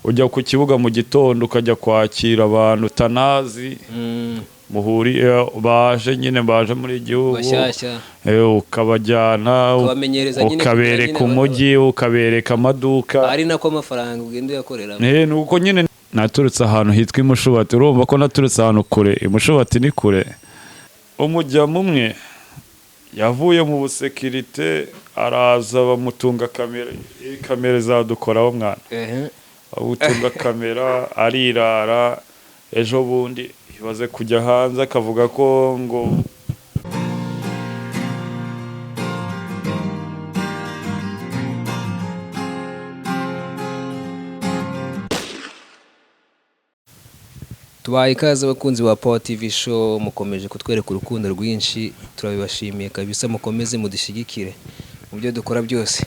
ujya ku kibuga mu gitondo ukajya kwakira abantu utanazi muhuri baje nyine baje muri gihugu ukabajyana ukabereka umujyi ukabereka amaduka ari nako amafaranga ugenda uyakorera nuko nyine naturutse ahantu hitwa imushubati urumva ko naturutse ahantu kure imushubati ni kure umujya mumwe yavuye mu busekirite araza bamutunga kamera zadukoraho mwana bamutunga kamera arirara ejo bundi ibaze kujya hanze akavuga ko ngo tubaye ikaze abakunzi ba Power TV show mukomeje kutwereka urukundo rwinshi turabibashimiye kabisa mukomeze mudushyigikire mu byo dukora byose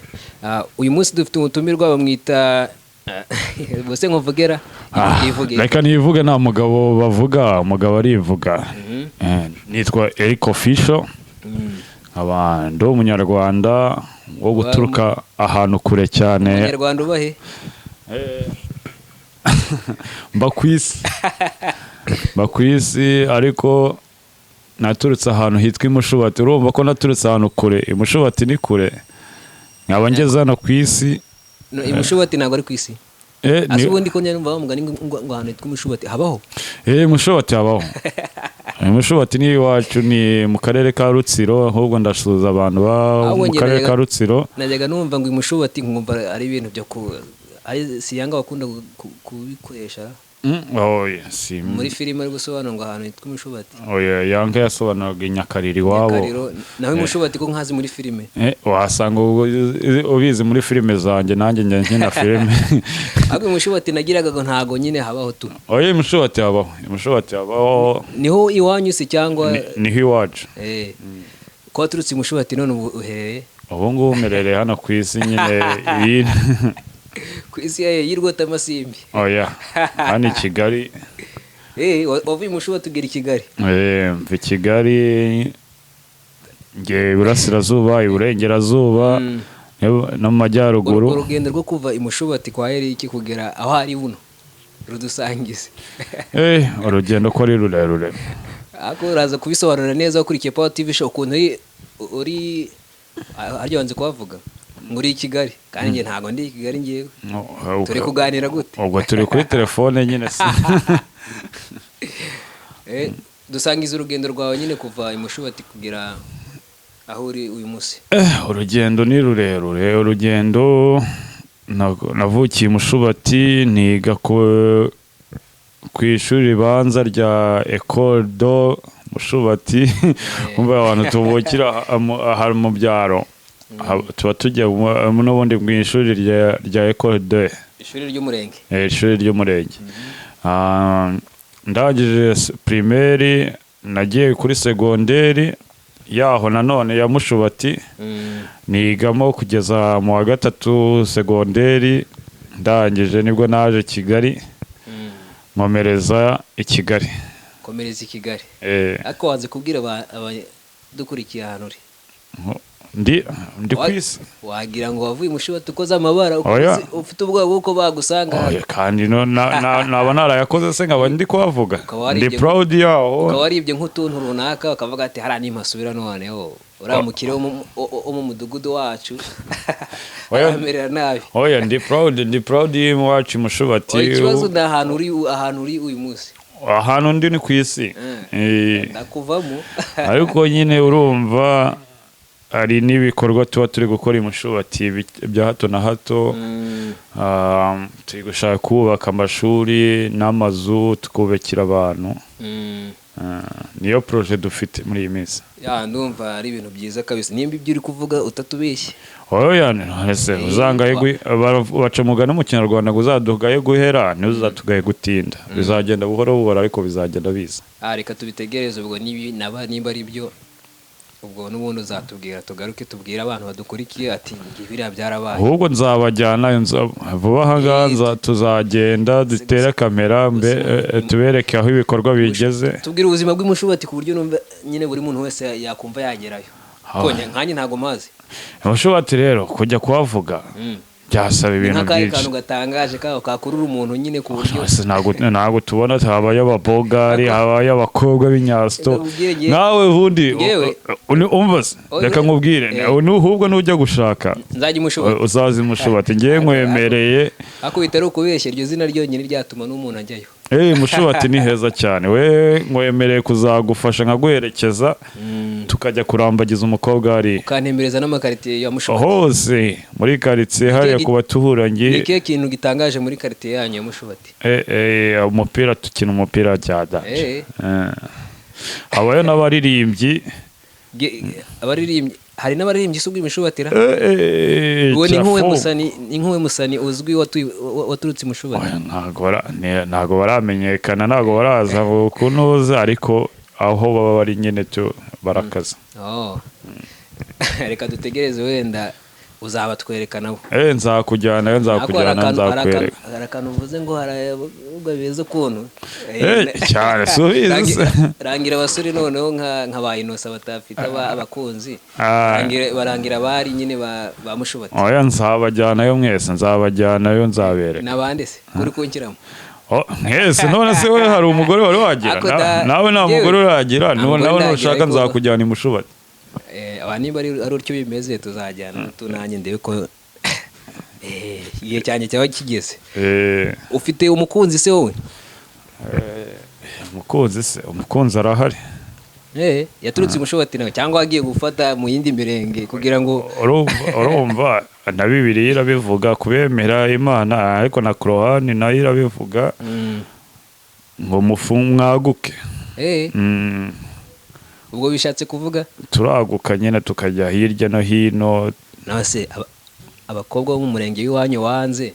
uyu munsi dufite umutumirwa bamwita bose nkuvugera reka nivuge nta mugabo bavuga umugabo arivuga nitwa Eric Official abandi umunyarwanda wo guturuka ahantu kure cyane umunyarwanda ubahe bakwisi ariko naturutse ahantu hitwa imushubati urumva ko naturutse ahantu kure imushubati ni kure nkaba ngeze hano ku isi imushubati ntabwo ari ku isi ase ubundi ko nyine bavuga ngo ahantu hitwa imushubati habaho imushubati habaho imushubati ni iwacu ni mu karere ka Rutsiro ahubwo ndasuhuza abantu mu karere ka Rutsiro najyaga numva ngo imushubati nkumva ari ibintu byo siyanga bakunda kubikoresha muri filime ari gusobanura ngo ahantu hitwa imushubati yanga yasobanuraga inyakariri wabo nawe imushubati ko nkazi muri filime wasanga ubizi muri filime zanjye nanjye njye na filime ahubwo imushubati nagiraga ngo ntago nyine habaho tu imushubati habaho niho iwanyu se cyangwa niho iwacu ko waturutse imushubati none uherereye ubu ngubu umerereye hano ku isi nyine ibintu ku isi y'irwota amasimbi hano i Kigali wavuye imushubati ugera i Kigali mva i Kigali nge iburasirazuba iburengerazuba no mu majyaruguru urugendo rwo kuva imushubati kwa Eric kugera aho ari buno rudusangize urugendo ko ari rurerure ako uraza kubisobanura neza ukurikiye Power TV show ukuntu uri aryo wanze kuvuga muri Kigali kandi nge ntago ndi Kigali ngiye turi kuganira gute ubwo turi kuri telefone nyine dusangiza urugendo rwawe nyine kuva imushubati kugera aho uri uyu munsi urugendo ni rurerure urugendo navukiye imushubati niga ku ishuri ribanza rya Ecole do Mushubati umva abantu tuvukira hari mu byaro tuba tujya n'ubundi mu ishuri rya Ecole de ishuri ry'umurenge ishuri ry'umurenge ndangije primaire nagiye kuri segonderi yaho nanone ya Mushubati nigamo kugeza mu wa gatatu segonderi ndangije nibwo naje Kigali nkomereza i Kigali ariko waze kubwira abadukurikiye ahantu uri ndi kwisi wagira ngo wavuye imushubati ukoze amabara ufite ubwoba bw'uko bagusanga kandi naba narayakoze se nkaba ndi kuhavuga ndi proud yaho ukaba waribye nk'utuntu runaka bakavuga ati hariya nimpasubira noneho uramukire wo mu mudugudu wacu aramerera nabi ndi proud y'iwacu imushubati ikibazo ni ahantu uri uyu munsi ahantu ndi ni ku isi ndakuvamo ariko nyine urumva hari n'ibikorwa tuba turi gukora imushubati bya hato na hato turi gushaka kubaka amashuri n'amazu tukubakira abantu niyo projet dufite muri iyi minsi ndumva ari ibintu byiza kabisa nimba ibyo uri kuvuga utatubeshye baca umugani mu Kinyarwanda ngo uzadugaye guhera ntuzatugaye gutinda bizagenda buhoro buhoro ariko bizagenda biza reka tubitegereze ubwo nimba ari byo ubwo n'ubundi uzatubwira tugaruke tubwira abantu badukurikiye ati biriya byarabaye ahubwo nzabajyana vuba aha ngaha tuzagenda dutere kamera tubereke aho ibikorwa bigeze tubwire ubuzima bw'imushubati ku buryo numva nyine buri muntu wese yakumva yagerayo nkanjye ntago mazi imushubati rero kujya kuhavuga byasaba ibintu nk'akari byinshi kantu gatangaje kakurura umuntu nyine ku buryo ntabwo tubona habaye ababogari habaye abakobwa b'inyasito nawe ubundi umva reka nkubwire n'ubwo nujya gushaka nzajya umushubati uzaza umushubati ngiye nkwemereye akubita ari ukubeshya iryo zina ryonyine ryatuma n'umuntu ajyayo mushubati ni heza cyane we nkwemereye kuzagufasha nkaguherekeza tukajya kurambagiza umukobwa hari ukantembereza n'amakaritiye ya mushubati hose muri karitsiye hariya ku baturanyi ni ikihe kintu gitangaje muri karitsiye yanyu ya mushubati umupira tukina umupira bya danje habayo n'abaririmbyi hari n'abaririmbyi isubwa imishubatira uwo ni nk'uwe musani uzwi waturutse imushubati ntago baramenyekana ntago baraza kunoza ariko aho baba bari nyine barakaza reka dutegereze wenda uzabatwereka nabo nzakujyana nzakwereka hari akantu uvuze ngo harabwa beza ukuntu cyane subizi rangira abasore noneho nka ba inosa batafite abakunzi barangira abari nyine ba mushubati nzabajyanayo mwese nzabajyanayo nzabereka n'abandi se kuri kunkiramo mwese none se we hari umugore wari wagira nawe nta mugore uragira nawe nushaka nzakujyana imushubati niba ari utyo bimeze tuzajyana tunanye ndebe ko igihe cyanjye cyaba kigeze ufite umukunzi se wowe umukunzi arahari yaturutse imushubati nawe cyangwa agiye gufata mu yindi mirenge kugira ngo urumva na Bibiliya irabivuga kubemera Imana ariko na Korani nayo irabivuga ngo mwaguke ubwo bishatse kuvuga turaguka nyine tukajya hirya no hino nawe se abakobwa bo mu murenge w'iwanyu wanze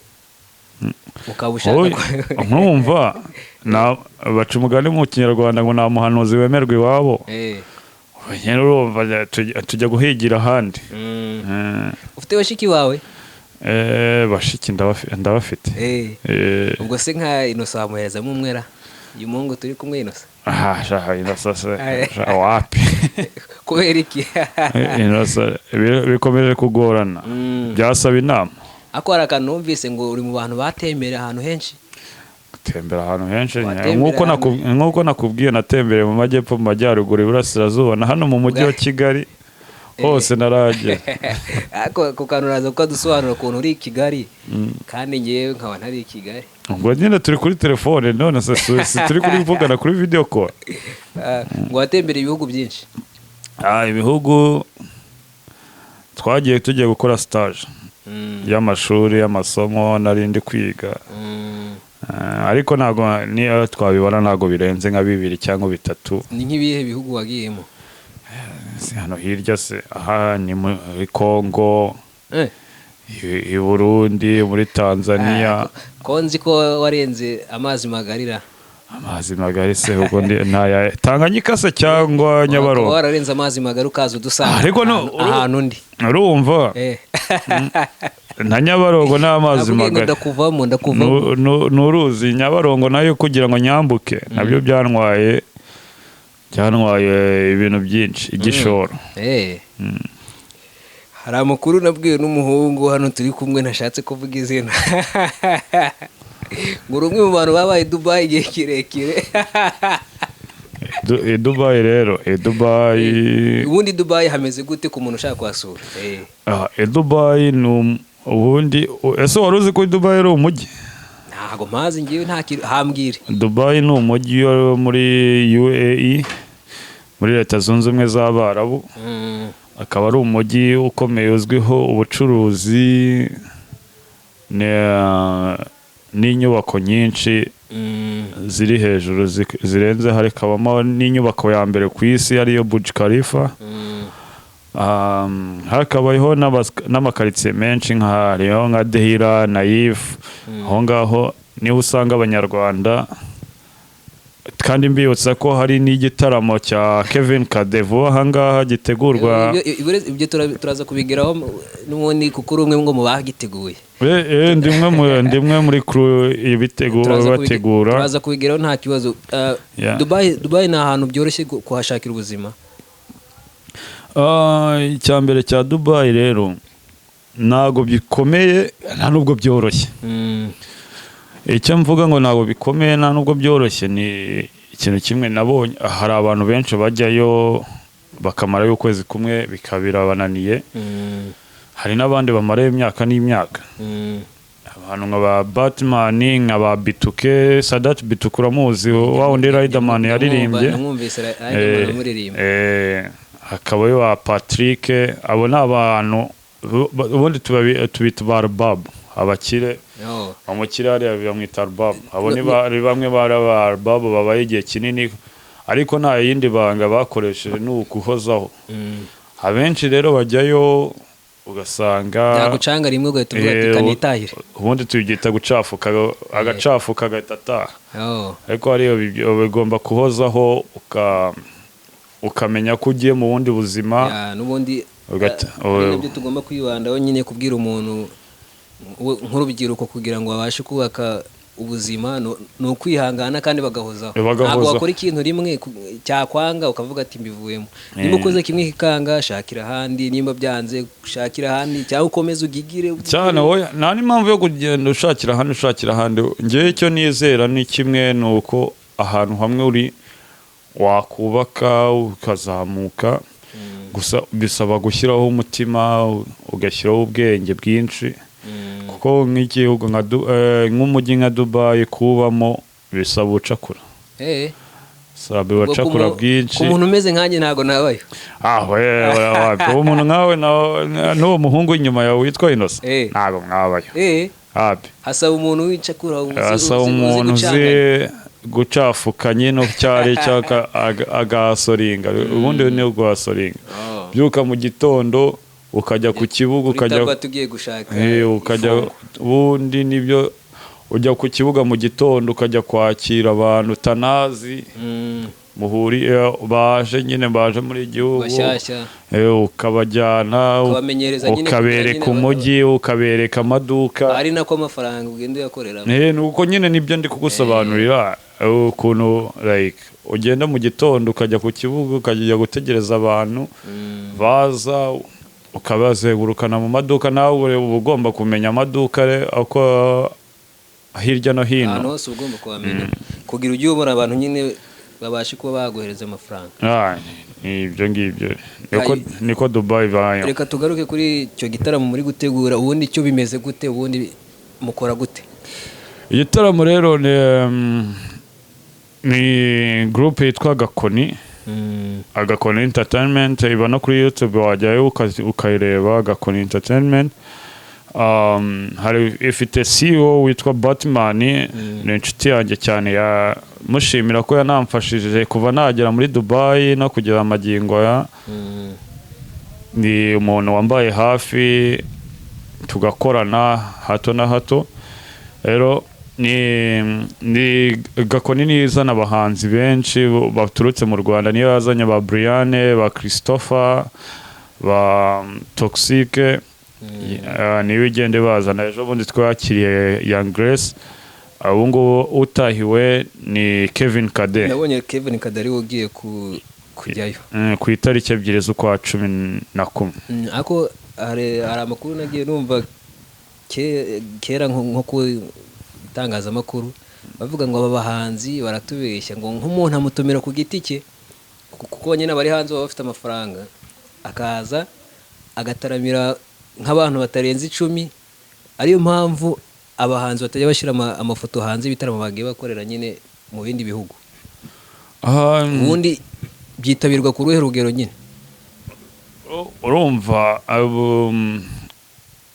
ukaba ushaka nkumva baca umugani mu kinyarwanda ngo nta muhanuzi wemerwa iwabo nyine urumva tujya guhigira ahandi ufite bashiki wawe bashiki ndabafite ubwo se nka inosa wamuherezamo umwera uyu muhungu turi kumwe inosa shaka inosa se wapi kubera iki inosa bikomeje kugorana byasaba inama ako hari akantu numvise ngo uri mu bantu batembera ahantu henshi gutembera ahantu henshi nk'uko nakubwiye natembereye mu majyepfo mu majyaruguru iburasirazuba na hano mu mujyi wa Kigali hose naragera ako kantu uraza kukadusobanura ukuntu uri i Kigali kandi ngewe nkaba ntari i Kigali ubwo nyine turi kuri telefone none se turi kuvugana kuri video call ngo watembereye ibihugu byinshi ibihugu tugiye gukora stage y'amashuri y'amasomo narindi kwiga ariko ntago niyo twabibona ntago birenze nka 2 cyangwa 3 ni nk'ibihe bihugu wagiyemo hano hirya se aha ni muri Congo i Burundi muri Tanzania konzi ko warenze amazi magari se ubwo ntaya Tanganyika se cyangwa Nyabarongo wararenze amazi magari ukaza udusanga ariko ahantu undi urumva na Nyabarongo n'amazi magari ndakuvamo n'uruzi Nyabarongo nayo kugira ngo nyambuke nabyo byantwaye ibintu byinshi igishoro hari amakuru nabwiwe n'umuhungu hano turi kumwe ntashatse kuvuga izina ngo rumwe mu bantu babaye Dubai igihe kirekire Dubai rero Dubai ubundi Dubai hameze gute ku muntu ushaka kuhasura Dubai ubundi ese wari uzi ko Dubai ari umujyi ntago mazi ngiye hambwire Dubai ni umujyi muri UAE muri Leta Zunze Ubumwe z'Abarabu akaba ari umujyi ukomeye uzwiho ubucuruzi n'inyubako nyinshi ziri hejuru zirenze hari kabamo n'inyubako ya mbere ku isi ariyo Burj Khalifa hakabayeho n'amakaritsiye menshi nka Dehira Naif aho ngaho niho usanga abanyarwanda kandi mbibutsa ko hari n'igitaramo cya Kevin Kadevu ahangaha gitegurwa ibyo turaza kubigeraho n'ubundi kuko uri umwe ngo mu bagiteguye ndimwe muri crew bategura turaza kubigeraho nta kibazo Dubai ni ahantu byoroshye kuhashakira ubuzima icyambere cya Dubai rero ntago bikomeye nta nubwo byoroshye. Icyo mvuga ngo ntago bikomeye nta nubwo byoroshye ni ikintu kimwe nabonye. Hari abantu benshi bajyayo bakamarayo ukwezi kumwe bikabira bananiye. Hari n'abandi bamarayo imyaka n'imyaka. Abantu nka ba Batman, nka ba Bituke, Sadat Bituke uramuzi wa wundi Riderman yaririmbye. Hakabayo wa Patrick, abo ni abantu ubundi tubita ba Arbab, abakire. Abakire hariya bamwita Arbab. Abo ni bamwe bari ba Arbab babaye igihe kinini ariko nta yindi banga bakoresheje ni ukuhozaho. Abenshi rero bajyayo ugasanga yagucanga rimwe ugahita uvuga ati kanitahire. Ubundi tubyita gucafuka, agacafuka agahita ataha. Ariko hariyo bigomba kuhozaho ukamenya ko ugiye mu bundi buzima. N'ubundi nabyo tugomba kwibandaho nyine kubwira umuntu nk'urubyiruko kugira ngo babashe kubaka ubuzima ni ukwihangana kandi bagahozaho. Ntabwo wakora ikintu rimwe cyakwanga ukavuga ati mbivuyemo. Niba ukoze kimwe kikanga shakira ahandi, nimba byanze shakira ahandi cyangwa ukomeze ugigire cyane. Oya nta n'impamvu yo kugenda ushakira ahandi. Ngewe icyo nizera ni kimwe, ni uko ahantu hamwe uri wakubaka ukazamuka. Gusa bisaba gushyiraho umutima ugashyiraho ubwenge bwinshi. Kuko nk'igihugu nk'umujyi nka Dubai kubamo bisaba ubucakura. Sabe ubucakura bwinshi. Ku muntu umeze nkanjye ntago nabayo. Umuntu nkawe n'uwo muhungu inyuma yawe witwa Innocent ntago mwabayo. Hasaba umuntu wicakura, hasaba umuntu uzi gucafuka nyine cyari cyaka agasoringa. Ubundi ni uguhasoringa. Byuka mu gitondo ukajya ku kibuga ukajya ubundi nibyo ujya ku kibuga mu gitondo ukajya kwakira abantu utanazi baje muri igihugu ukabajyana ukabereka umujyi ukabereka amaduka. ari nako amafaranga ugenda uyakorera. Nuko nyine nibyo ndi kugusobanurira ukuntu ugenda mu gitondo ukajya ku kibuga ukajya gutegereza abantu baza ukabazengurukana mu maduka. Nawe uba ugomba kumenya amaduka uko hirya no hino ahantu hose ugomba kuhamenya kugira ujye ubona abantu nyine babashe kuba baguhereza amafaranga. Ibyo ngibyo niko Dubai bayo. Reka tugaruke kuri icyo gitaramo muri gutegura. Ubundi cyo bimeze gute? Ubundi mukora gute? Igitaramo rero ni group yitwa Agakoni Entertainment. Iba no kuri YouTube wajyayo ukayireba Agakoni Entertainment. Hari ifite CEO witwa Batman, ni inshuti yanjye cyane, mushimira ko yanamfashije kuva nagera muri Dubai no kugera amagingo ya. Ni umuntu wambaye hafi tugakorana hato na hato. Rero ni Gakoni nizana abahanzi benshi baturutse mu Rwanda. Niyo yazanye ba Brian, ba Christopher, ba Toxique. Niwe ugende bazana. Ejo bundi twakiriye Young Grace. Ubu ngubu utahiwe ni Kevin Kade. Nabonye Kevin Kade ari ugiye kujyayo ku itariki 2 z'ukwa 11. Ako hari amakuru nagiye numva kera nko ku itangazamakuru bavuga ngo aba bahanzi baratubeshya ngo nk'umuntu amutumira ku giti cye kuko nyine bari hanze baba bafite amafaranga, akaza agataramira nk'abantu batarenze 10. Ariyo mpamvu abahanzi batajya bashyira amafoto hanze ibitaramo bagiye bakorera nyine mu bindi bihugu. Ubundi byitabirwa ku ruhe rugero nyine? Urumva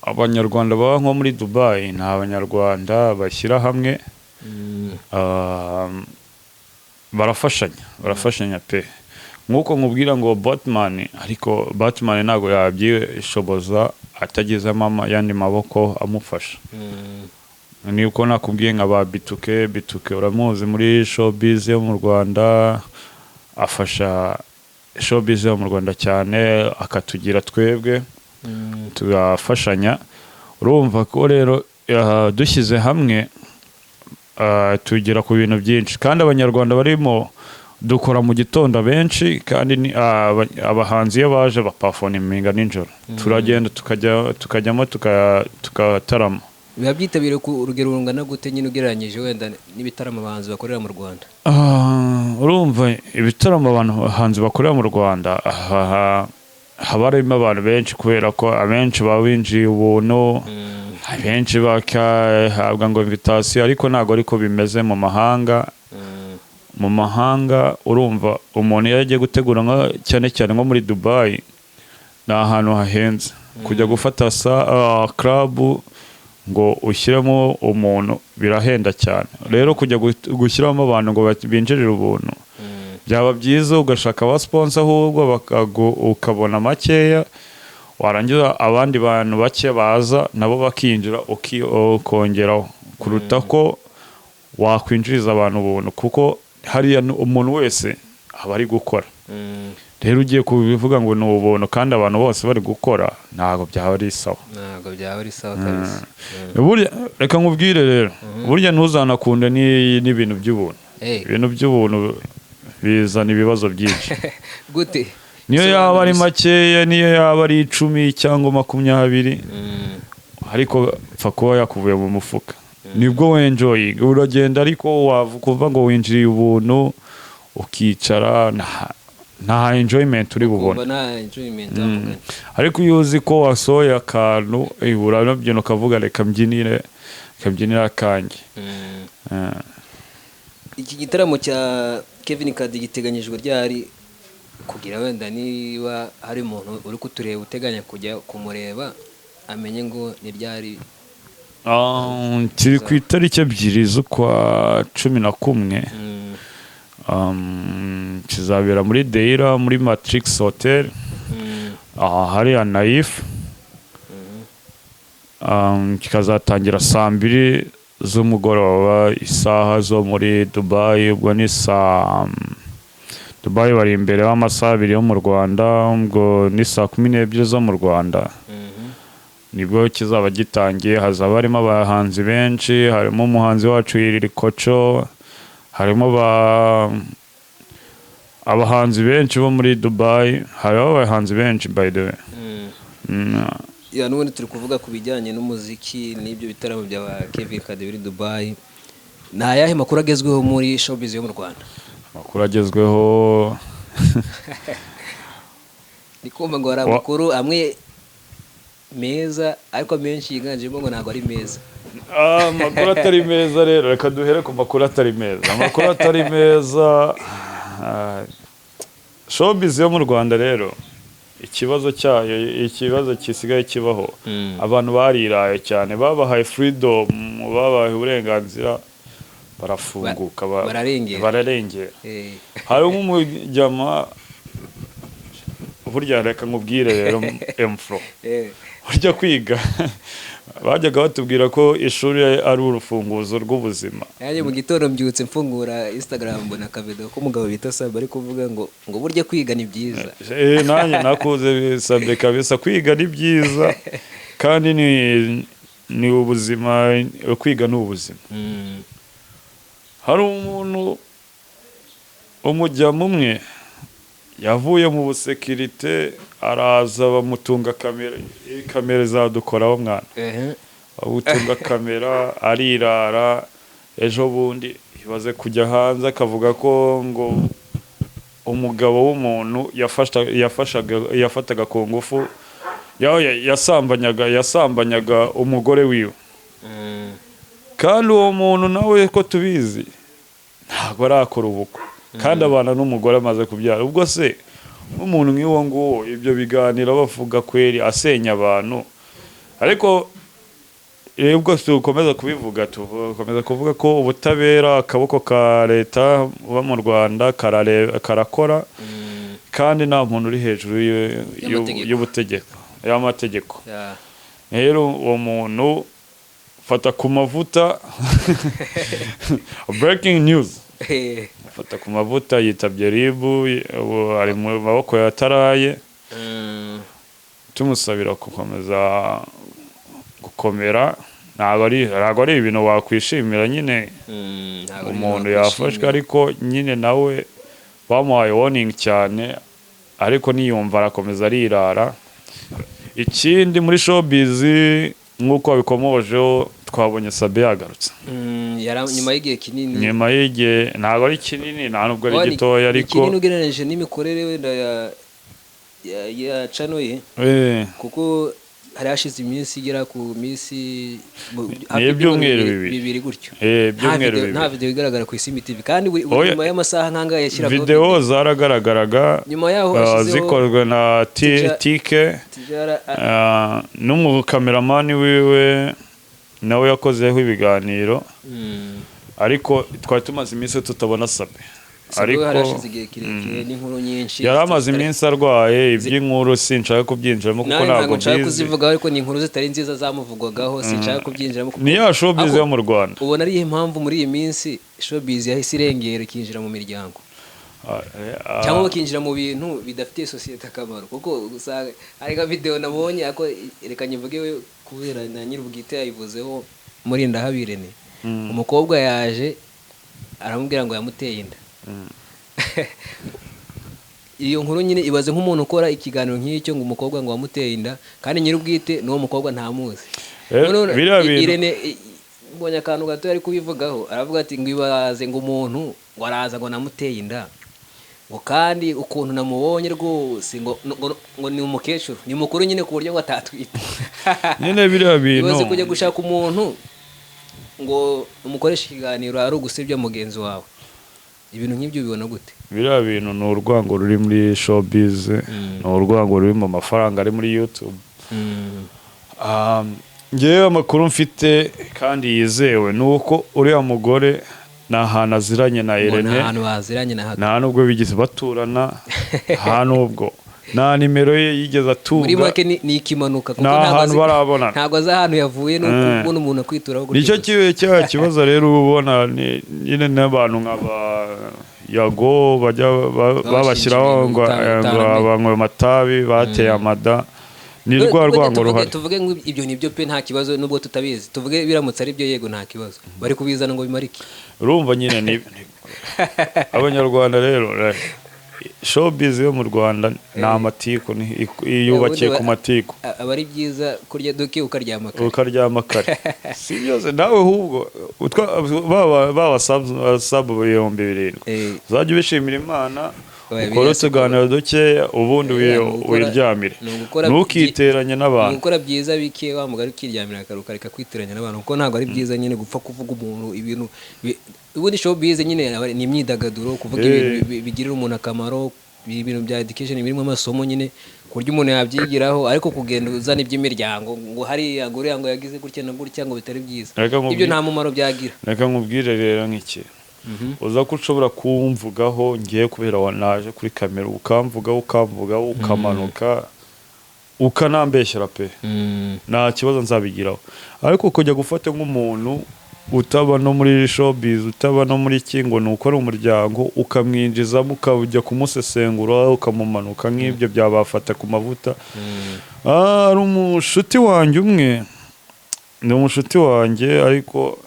abanyarwanda baba nko muri Dubai ni abanyarwanda bashyira hamwe. barafashanya pe. Nkuko nkubwira ngo Batman, ariko Batman ntago yabyishoboza atagize yandi maboko amufasha. Ni uko nakubwiye nka ba Bituke uramuzi muri showbiz yo mu Rwanda, afasha showbiz yo mu Rwanda cyane, akatugira twebwe tugafashanya. Urumva ko rero dushyize hamwe tugera ku bintu byinshi, kandi abanyarwanda barimo dukora mu gitondo benshi kandi abahanzi iyo baje baperforminga nijoro turagenda tukajyamo tukatarama. biba byitabiriye ku urugero rungana gute nyine ugereranyije wenda n'ibitaramo abahanzi bakorera mu Rwanda? Urumva ibitaramo abahanzi bakorera mu Rwanda haba harimo abantu benshi kubera ko abenshi babinjiye ubuntu, abenshi bakahabwa ngo invitation, ariko ntabwo ariko bimeze mu mahanga. Mu mahanga urumva umuntu yagiye gutegura cyane cyane nko muri Dubai ni ahantu hahenze kujya gufata club ngo ushyiremo umuntu birahenda cyane. Rero kujya gushyiramo abantu ngo binjirire ubuntu byaba byiza ugashaka aba sponsor ahubwo ukabona makeya, warangiza abandi bantu bake baza nabo bakinjira ukongeraho kuruta ko wakwinjiriza abantu ubuntu, kuko hariya umuntu wese aba ari gukora. Rero ugiye kubivuga ngo ni ubuntu kandi abantu bose bari gukora ntabwo byaba ari sawa. Kabisa. Burya reka nkubwire rero, burya ntuzanakunde n'ibintu by'ubuntu. Ibintu by'ubuntu bizana ibibazo byinshi. Gute? Niyo yaba ari makeya, niyo yaba ari 10 cyangwa 20, ariko pfa kuba yakuvuye mu mufuka nibwo wenjoying. Uragenda ariko wavuga ngo winjiriye ubuntu ukicara nta enjoyment uri bubona. Ariko iyo uzi ko wasohoye akantu uranabyina ukavuga reka mbyinira akanjye. Iki gitaramo cya Kevin Kade giteganyijwe ryari, kugira wenda niba hari umuntu uri kutureba uteganya kujya kumureba amenye ngo ni ryari? Kiri ku itariki 2 z'ukwa 11. Kizabera muri Deira muri Matrix Hotel hari Naif. Kikazatangira saa 2 z'umugoroba isaha zo muri Dubai. Ubwo ni Dubai bari imbere y'amasaha 2 yo mu Rwanda, ubwo ni saa 12 zo mu Rwanda. Nibwo kizaba gitangiye. Hazaba harimo abahanzi benshi, harimo umuhanzi wacu Iri Kocho, harimo abahanzi benshi bo muri Dubai, harimo abahanzi benshi by the way. N'ubundi turi kuvuga ku bijyanye n'umuziki n'ibyo bitaramo bya Kevin Kade muri Dubai. Nta yahe makuru agezweho muri showbiz yo mu Rwanda? Makuru agezweho ndikumva ngo hari amakuru amwe meza ariko menshi yiganjemo ngo ntabwo ari meza. Amakuru atari meza rero reka duhere ku makuru atari meza. Amakuru atari meza, showbiz yo mu Rwanda rero ikibazo kisigaye kibaho, abantu bariraye cyane, babahaye freedom, babahaye uburenganzira, barafunguka bararengera. Hari nk'umujyama burya reka nkubwire rero Mfro burya kwiga bajyaga batubwira ko ishuri ari urufunguzo rw'ubuzima. Yaje mu gitondo mbyutse mfungura Instagram mbona akavido k'umugabo bita Sabe ari kuvuga ngo burya kwiga ni byiza. Nanjye nakuze Sabe kabisa, kwiga ni byiza kandi ni ubuzima, kwiga ni ubuzima. Hari umuntu umujyamo umwe yavuye mu busekirite araza bamutunga kamera zadukoraho mwana. Bamutunga kamera arirara, ejo bundi ibaze kujya hanze akavuga ko ngo umugabo w'umuntu yafataga ku ngufu yasambanyaga umugore wiwe. Kandi uwo muntu nawe ko tubizi ntabwo arakora ubukwe kandi abana n'umugore amaze kubyara. Ubwo se umuntu nk'uwo nguwo ibyo biganiro bavuga kweri asenya abantu. Ariko ubwo tukomeza kubivuga, tukomeza kuvuga ko ubutabera akaboko ka leta uba mu Rwanda karakora kandi nta muntu uri hejuru y'amategeko. Rero uwo muntu fatakumavuta breaking news, fatakumavuta yitabye ribu, ari mu maboko yataraye. Tumusabira gukomeza gukomera. Ntabwo ari ibintu wakwishimira nyine umuntu yafashwe, ariko nyine nawe bamuhaye warning cyane ariko niyumva arakomeza arirara. Ikindi muri showbiz nk'uko wabikomojeho twabonye Sabe yagarutse nyuma y'igihe kinini, nyuma y'igihe ntabwo ari kinini nta nubwo ari gitoya ariko kinini ugereranije n'imikorere wenda ya channel ye, kuko hari hashize iminsi igera ku minsi ibyumweru bibiri gutyo nta video igaragara ku Isimbi TV, kandi nyuma y'amasaha nkanga yashyira video zaragaragaraga nyuma yaho zikozwe na Tike n'umukameramani wiwe nawe yakozeho ibiganiro ariko twari tumaze iminsi tutabona Sabe ariko harashize igihe kirekire n'inkuru nyinshi yari amaze iminsi arwaye iby'inkuru sinshaka kubyinjiramo kuko ntabwo nshaka kuzivuga ariko ni inkuru zitari nziza zamuvugwagaho sinshaka kubyinjiramo ni ya showbiz yo mu Rwanda. ubona ari impamvu muri iyi minsi showbiz yahise irengera ikinjira mu miryango cyangwa bakinjira mu bintu bidafitiye sosiyete akamaro, kuko usanga hari nka video nabonye ako reka nyivuge kubera na nyir'ubwite yayivuzeho muri Ndahabirene, umukobwa yaje aramubwira ngo yamuteye inda. Iyo nkuru nyine ibaze nk'umuntu ukora ikiganiro nk'icyo ngo umukobwa ngo wamuteye inda kandi nyir'ubwite n'uwo mukobwa ntamuzi. Irene mbonye akantu gato yari kubivugaho aravuga ati ngo ibaze ngo umuntu ngo araza ngo namuteye inda ngo kandi ukuntu namubonye rwose ngo ni umukecuru ni mukuru nyine ku buryo ngo atatwita nyine biriya bintu ibaze kujya gushaka umuntu ngo umukoresha ikiganiro ari ugusebya mugenzi wawe. Ibintu nk'ibyo bibona gute? Biriya bintu ni urwango ruri muri showbiz, ni urwango ruri mu mafaranga ari muri YouTube. Ngewe amakuru mfite kandi yizewe ni uko uriya mugore ni ahantu aziranye na Irene, nta nubwo bigeze baturana, nta nubwo nta nimero ye yigeze atunga, muri make ni ikimanuka kuko ntabwo azi ahantu yavuye no kubona umuntu akwituraho gutyo. Nicyo kiwe cya kibazo rero ubona nyine n'abantu nk'aba Yago bajya babashyiraho ngo abanywe amatabi bateye amada, ni rwa rwango ruhari. Tuvuge ngo ibyo nibyo pe nta kibazo nubwo tutabizi, tuvuge biramutse ari byo yego nta kibazo, bari kubizana ngo bimarike. Urumva nyine ni Abanyarwanda rero showbiz yo mu Rwanda ni amatiku, yubakiye ku matiku. Aba ari byiza kurya duke ukaryama kare si byose nawe ahubwo baba sabu yombi 7 uzajya ubishimira Imana ukora utuganiro dukeya ubundi wiryamire ntukiteranye n'abantu. Gukora byiza bike wa mugari ukiryamira akareka kwiteranya n'abantu kuko ntabwo ari byiza nyine gupfa kuvuga umuntu ibintu ubundi showbiz nyine ni imyidagaduro, kuvuga ibintu bigirira umuntu akamaro, ibintu bya education birimo amasomo nyine kurya umuntu yabyigiraho, ariko kugenda uzana iby'imiryango ngo hari agore ngo yagize gutya na gutya ngo bitari byiza, ibyo nta mumaro byagira. Reka nkubwire rero nk'iki uza ko ushobora kumvugaho ngiye kubera wanaje kuri kamera ukamvugaho ukamanuka ukanambeshyira pe nta kibazo nzabigiraho, ariko kujya gufata nk'umuntu utaba no muri showbiz utaba no muri kingo ni ukora umuryango ukamwinjizamo ukajya kumusesengura ukamumanuka nk'ibyo byabafata ku mavuta. Ari umushuti wanjye umwe, ni umushuti wanjye ariko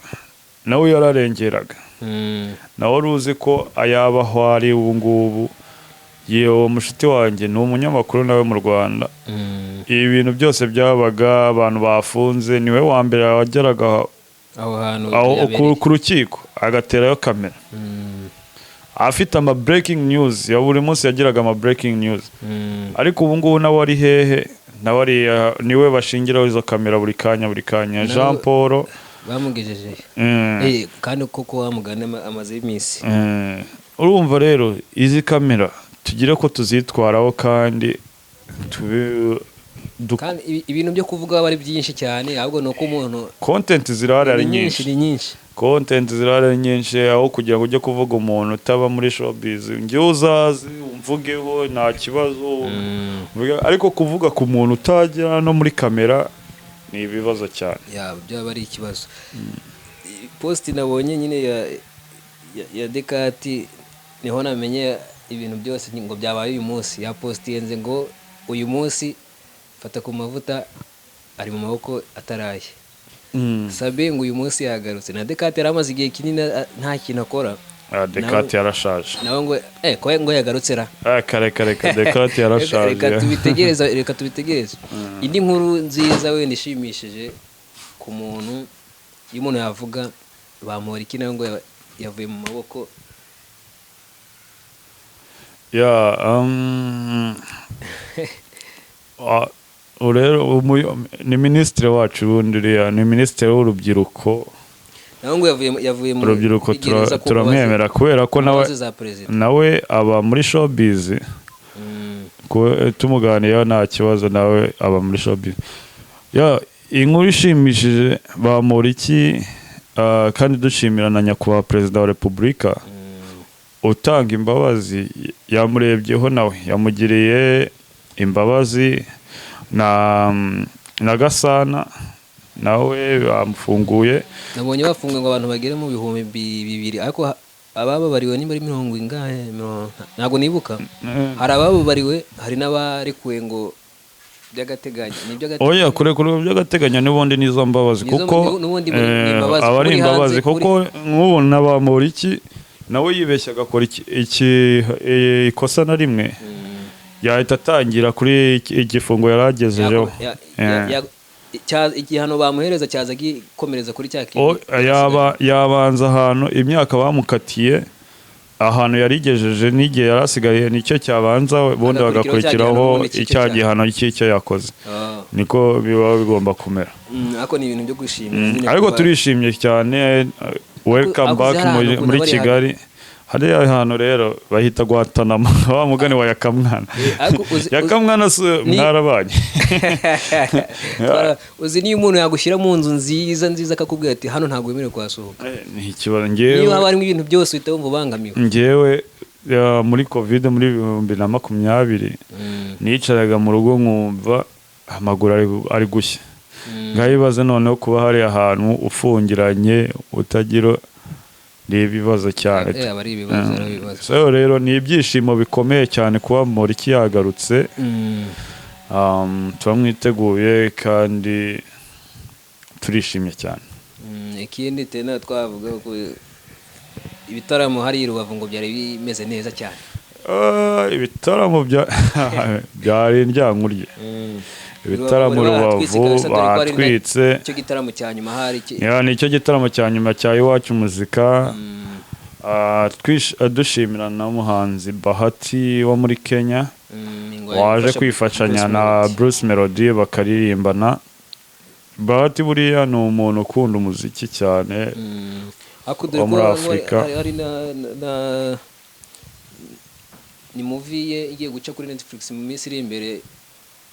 nawe yararengeraga, nawe uruzi ko ayabaho ari ubu ngubu. Yewe mushuti wanjye ni umunyamakuru nawe mu Rwanda, ibi bintu byose byabaga abantu bafunze niwe wa mbere wageraga aho ku rukiko agaterayo kamera afite ama breaking news ya buri munsi, yagiraga ama breaking news. Ariko ubu ngubu nawe ari hehe, nawe ari niwe bashingiraho izo kamera buri kanya. Jean Paul bamugejeje kandi koko wamugana amaze iminsi. Urumva rero izi kamera tugire ko tuzitwaraho kandi kandi ibintu byo kuvuga bari byinshi cyane, ahubwo nuko umuntu content zirahari ari nyinshi, content zirahari ari nyinshi, aho kugira ngo ujye kuvuga umuntu utaba muri showbiz njye uzazi umvugeho nta kibazo, ariko kuvuga ku muntu utajya no muri kamera ni ibibazo cyane, byaba ari ikibazo. Post nabonye nyine ya Dekati niho namenye ibintu byose ngo byabaye uyu munsi. Ya post yenze ngo uyu munsi fatakumavuta ari mu maboko ataraye. Sabe ngo uyu munsi yagarutse, na Dekati yaramaze igihe kinini nta kintu akora, Dekati yarashaje nawe ngo ko ngo yagarutse ra kare Dekati yarashaje reka tubitegereze indi nkuru nziza we nishimishije ku muntu iyo umuntu yavuga bamora iki nawe ngo yavuye mu maboko rero ni minisitiri wacu ubundi ni minisitiri w'urubyiruko nawe ngo yavuye mu urubyiruko turamwemera kubera ko nawe aba muri showbiz tumuganiyeho nta kibazo nawe aba muri showbiz inkuru ishimishije bamura iki kandi dushimira na nyakubahwa perezida wa repubulika utanga imbabazi yamurebyeho nawe yamugiriye imbabazi na Gasana nawe bamufunguye nabonye bafunga ngo abantu bagere mu bihumbi 200 ariko abababariwe ni muri 70 ntago nibuka hari abababariwe hari n'abarekuwe ngo by'agateganyo ni by'agateganyo kure by'agateganyo n'ubundi nizo mbabazi kuko abari imbabazi kuko nk'ubu nabamura iki nawe yibeshya agakora ikosa na rimwe yahita atangira kuri igifungo yaragejejeho igihano bamuhereza cyaza gikomereza kuri cya yabanza ahantu imyaka bamukatiye ahantu yarigejeje n'igihe yarasigaye nicyo cyabanza ubundi bagakurikiraho icya gihano cy'icyo yakoze niko biba bigomba kumera ariko ni ibintu byo gushimira ariko turishimye cyane welcome back muri Kigali hariya hantu rero bahita Guantanamo wa mugani wa Yakamwana Yakamwana mwarabanye uzi niyo umuntu yagushyira mu nzu nziza akakubwira ati hano ntabwo wemerewe kuhasohoka ni ikibazo ngewe niba harimo ibintu byose uhita wumva ubangamiwe ngewe muri covid muri 2020 nicaraga mu rugo nkumva amaguru ari gushya ngayibaze noneho kuba hari ahantu ufungiranye utagira ibibazo cyane so rero ni ibyishimo bikomeye cyane kuba muri iki yagarutse turamwiteguye kandi turishimye cyane ikindi tena twavuga ko ibitaramo hari Rubavu ngo byari bimeze neza cyane ibitaramo byari indyankurye ibitaramo Rubavu batwitse icyo gitaramo cya nyuma hari nicyo gitaramo cya nyuma cya Iwacu Muzika dushimira na muhanzi Bahati wo muri Kenya waje kwifashanya na Bruce Melody bakaririmbana Bahati buriya ni umuntu ukunda umuziki cyane wo muri Afurika ni movie ye igiye guca kuri Netflix mu minsi iri imbere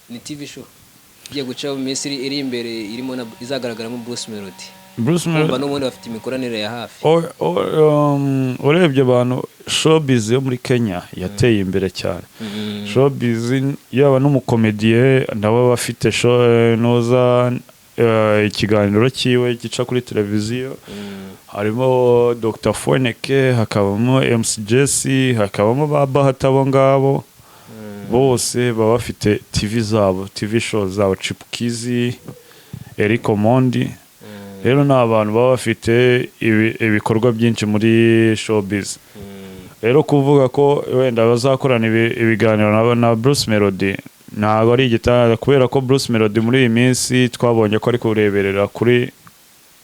ni TV show igiye guca mu minsi iri imbere irimo izagaragaramo Bruce Melody n'ubundi bafite imikoranire ya hafi urebye abantu showbiz yo muri Kenya yateye imbere cyane showbiz yaba n'umukomediye nawe bafite noza ikiganiro cyiwe gica kuri televiziyo harimo Dr. Foneke hakabamo MC Jesse hakabamo ba Bahati abo ngabo bose baba bafite TV show zabo Chipukizi Eric Omondi rero ni abantu baba bafite ibikorwa byinshi muri showbiz rero kuvuga ko wenda bazakorana ibiganiro na Bruce Melody ntabwo ari igitanda kubera ko Bruce Melody muri iyi minsi twabonye ko ari kureberera kuri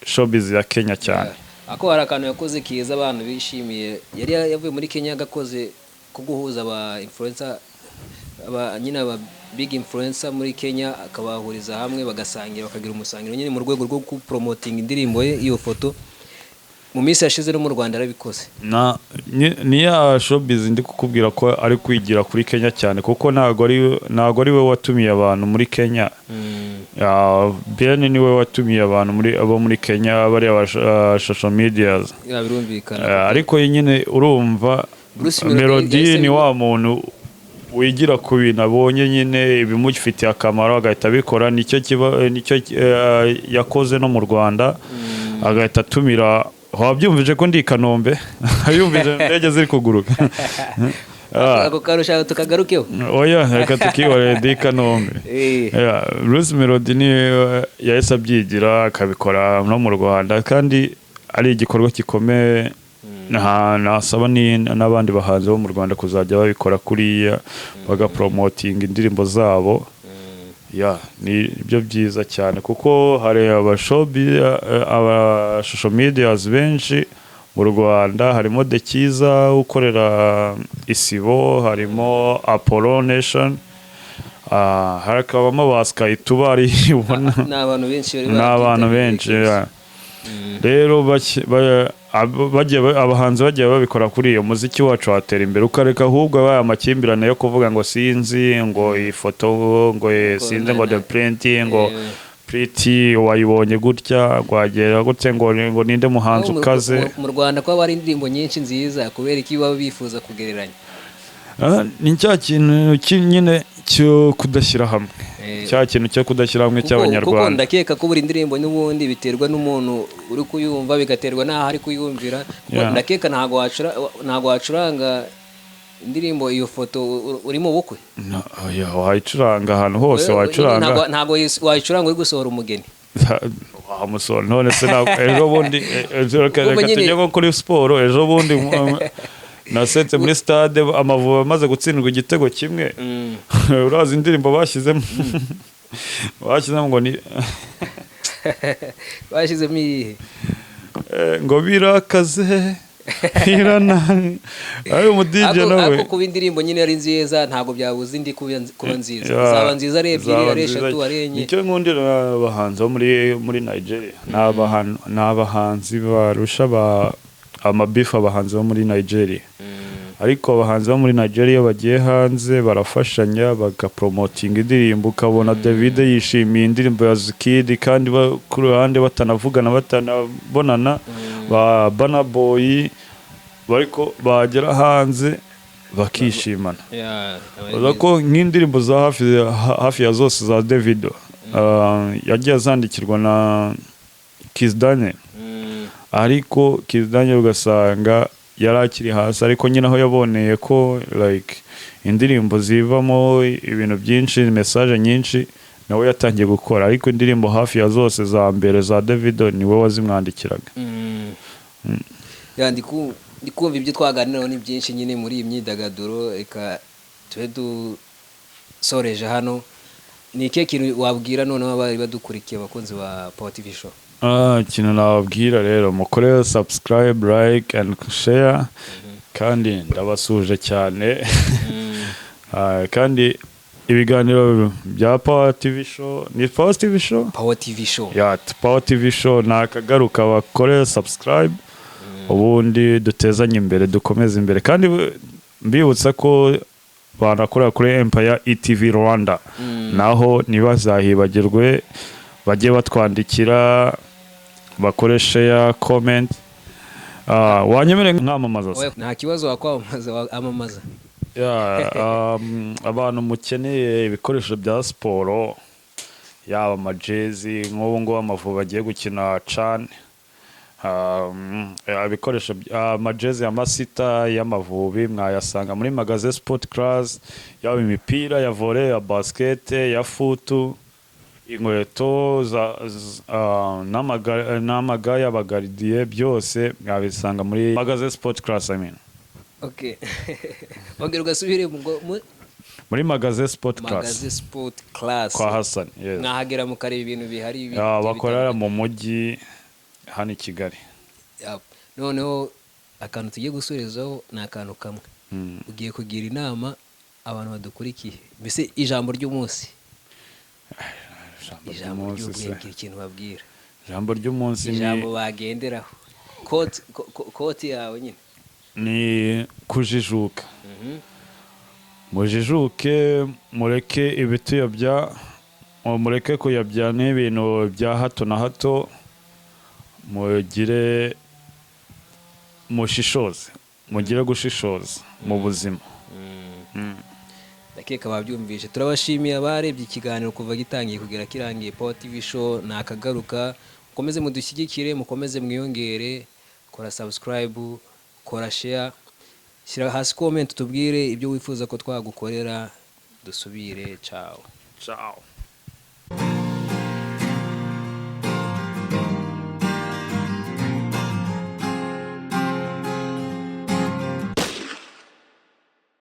showbiz ya Kenya cyane ako hari akantu yakoze kiza abantu bishimiye yari yavuye muri Kenya agakoze ko guhuza aba influencer nyine big influencer muri Kenya akabahuriza hamwe bagasangira bakagira umusangiro nyine mu rwego rwo promoting indirimbo ye iyo foto mu minsi yashize no mu Rwanda arabikoze ni ya showbiz ndi kukubwira ko ari kwigira kuri Kenya cyane kuko ntago ari we watumiye abantu muri Kenya Ben ni we watumiye abantu muri Kenya bari social media birumvikana ariko nyine urumva Melody ni wa muntu wigira ku bintu abonye nyine ibimufitiye akamaro agahita abikora nicyo yakoze no mu Rwanda agahita atumira wabyumvije ko ndi i Kanombe yumvije ndege ziri kuguruka ako karusha tukagarukeho oya reka tukihore ndi i Kanombe Bruce Melody ni yahise abyigira akabikora no mu Rwanda kandi ari igikorwa gikomeye nasaba n'abandi bahanzi bo mu Rwanda kuzajya babikora kuriya bagapromotinga indirimbo zabo. Ni byo byiza cyane kuko hari social medias benshi mu Rwanda, harimo The Kiza ukorera Isibo, harimo Apollo Nation, hakabamo ba Sky Tubari ubona n'abantu benshi rero abahanzi bagiye babikora kuri iyo muziki wacu watera imbere, ukareka ahubwo aya amakimbirane yo kuvuga ngo sinzi ngo iyi foto ngo sinzi ngo the printing ngo pretty wayibonye gutya gwagera gutse ngo ninde muhanzi ukaze. Mu Rwanda ko bari indirimbo nyinshi nziza kubera iki baba bifuza kugereranya. Ni cya kintu nyine cyo kudashyira hamwe, cya kintu cyo kudashyira hamwe cy'Abanyarwanda. Kuko ndakeka ko buri ndirimbo n'ubundi biterwa n'umuntu uri kuyumva, bigaterwa n'aho ari kuyumvira. Ndakeka ntago wacuranga indirimbo iyo foto uri mu bukwe. Wayicuranga ahantu hose, wayicuranga ntago wayicuranga uri gusohora umugeni. Wamusoro none se ejo bundi tujye nko kuri siporo, ejo bundi nasetse muri stade Amavubi amaze gutsindwa igitego kimwe. Urazi indirimbo bashyizemo ngo ni bashyizemo iyihe ngo birakaze iranani ayo mu DJ nawe ako kuba indirimbo nyine ari nziza ntago byabuze indi kuba nziza, zaba nziza ari ebyiri ari eshatu ari enye. Nicyo nkundira abahanzi bo muri Nigeria, n'abahanzi barusha amabifa abahanzi bo muri Nigeria. Ariko abahanzi bo muri Nigeria bagiye hanze barafashanya bagapromotinga indirimbo, ukabona David yishimiye indirimbo ya Zikidi kandi ku ruhande batanavugana batanabonana, ba Burna Boy bariko bagera hanze bakishimana. Ko nk'indirimbo za hafi ya zose za David yagiye azandikirwa na Kiss Daniel, ariko Kiss Daniel ugasanga yarakiri hasi, ariko nyine aho yaboneye ko like indirimbo zivamo ibintu byinshi, message nyinshi, nawe yatangiye gukora. Ariko indirimbo hafi ya zose za mbere za David niwe wazimwandikiraga. Ndikumva ibyo twaganiraho ni byinshi nyine muri iyi myidagaduro. Reka tube dusoreje hano. Ni ikihe kintu wabwira noneho abari badukurikiye abakunzi ba Power TV Show? Ikintu nababwira rero, mukore subscribe, like and share, kandi ndabasuje cyane. Kandi ibiganiro bya Power TV Show ni Power TV Show, Power TV Show Power TV Show nakagaruka, bakore subscribe, ubundi dutezanye imbere, dukomeze imbere. Kandi mbibutsa ko banakorera kuri Empire ETV Rwanda, naho ntibazahibagirwe, bajye batwandikira, bakore share, comment. Wanyemere nkamamaza? Nta kibazo wakwamamaza, amamaza. Abantu mukeneye ibikoresho bya siporo, yaba amajezi, nk'ubu ngo Amavubi bagiye gukina CHAN, ibikoresho amajezi y'amasita y'Amavubi mwayasanga muri magaze Sport Class, yaba imipira ya volley, ya basket, ya futu, inkweto n'amaga y'abagaridiye, byose mwabisanga muri magaze Sport Class. Okay. Ongera ugasubire muri magaze Sport Class. Magaze Sport Class kwa Hassan. Yes. Mwahagera mukareba ibintu bihari bakorera mu mujyi hano i Kigali. Noneho akantu tugiye gusubizaho ni akantu kamwe. Ugiye kugira inama abantu badukurikiye, mbese ijambo ry'umunsi. Ijambo ry'ubwenge, ikintu babwira. Ijambo ry'umunsi ni ijambo bagenderaho. Koti yawe nyine ni kujijuka. Mujijuke, mureke ibituyobya, mureke kuyobya n'ibintu bya hato na hato, mugire mushishoze, mugire gushishoza mu buzima. Ndakeka babyumvise. Turabashimiye abarebye ikiganiro kuva gitangiye kugera kirangiye. Power TV Show nakagaruka, mukomeze mudushyigikire, mukomeze mwiyongere, kora subscribe, kora share, shyira hasi comment tubwire ibyo wifuza ko twagukorera, dusubire. Ciao.